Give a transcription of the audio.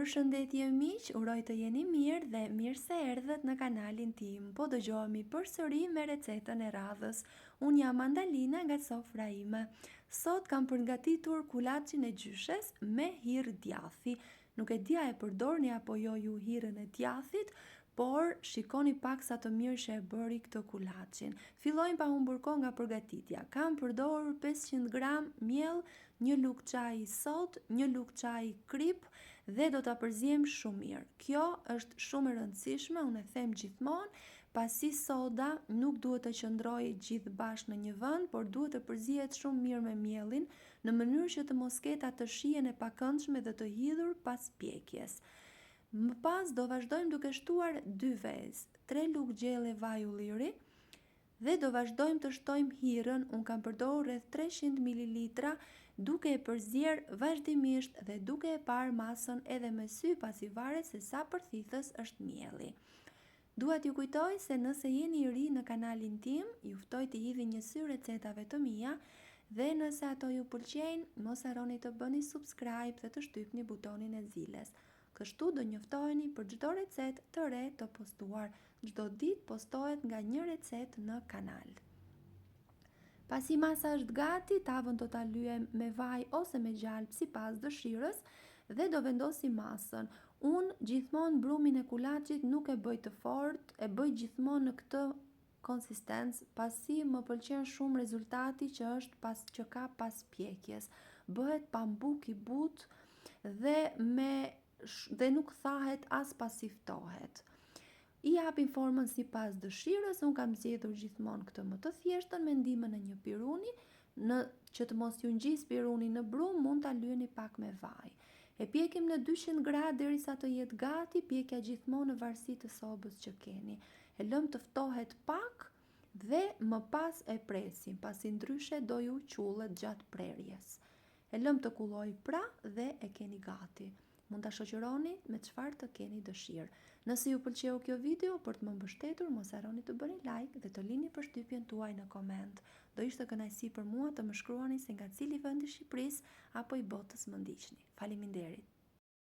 Përshëndetje miq, uroj të jeni mirë dhe mirë se erdhët në kanalin tim. Po dëgjohemi përsëri me recetën e radhës. Unë jam Andalina nga sofra ime. Sot kam përgatitur kulaçin e gjyshes me hirë djathi. Nuk e dia e përdorni apo jo ju hirën e djathit, por shikoni pak sa të mirë që e bëri këtë kulaçin. Fillojmë pa humbur kohë nga përgatitja. Kam përdorur 500 gram miell, 1 lugë çaji sot, 1 lugë çaji krip dhe do ta përzijem shumë mirë. Kjo është shumë e rëndësishme, unë e them gjithmonë, pasi soda nuk duhet të qëndrojë gjithë bashkë në një vend, por duhet të përzihet shumë mirë me miellin, në mënyrë që të mos ketë atë shijen e pakëndshme dhe të hidhur pas pjekjes. Më pas do vazhdojmë duke shtuar 2 vezë, 3 lugë gjelle vaj ulliri dhe do vazhdojmë të shtojmë hirën. Unë kam përdorur rreth 300 ml duke e përzier vazhdimisht dhe duke e parë masën edhe me sy, pasi varet se sa përthithës është mielli. Dua t'ju kujtoj se nëse jeni i ri në kanalin tim, ju ftoj të hidhni një sy recetave të mia dhe nëse ato ju pëlqejnë, mos harroni të bëni subscribe dhe të shtypni butonin e zilës. Kështu do njoftoheni për çdo recetë të re të postuar. Çdo ditë postohet nga një recetë në kanal. Pasi masa është gati, tavën do ta lyem me vaj ose me gjalp sipas dëshirës dhe do vendosim masën. Unë gjithmonë brumin e kulaçit nuk e bëj të fortë, e bëj gjithmonë në këtë konsistencë, pasi më pëlqen shumë rezultati që ka pas pjekjes. Bëhet pambuk i butë dhe nuk thahet as pasi ftohet. I japim formën sipas dëshirës. Unë kam zgjedhur gjithmonë këtë më të thjeshtën me ndihmën e një piruni. Që të mos ju ngjis piruni në brum, mund ta lyeni pak me vaj. E pjekim në 200 gradë derisa të jetë gati. Pjekja gjithmonë në varësi të sobës që keni. E lëm të ftohet pak dhe më pas e presim, pasi ndryshe do ju qullet gjatë prerjes. E lëm të kulloj pra dhe e keni gati. Mund ta shoqëroni me çfarë të keni dëshirë. Nëse ju pëlqeu kjo video, për të më mbështetur, mos harroni të bëni like dhe të lini përshtypjen tuaj në koment. Do ishte kënaqësi për mua të më shkruani se nga cili vend i Shqipërisë apo i botës më ndiqni. Faleminderit.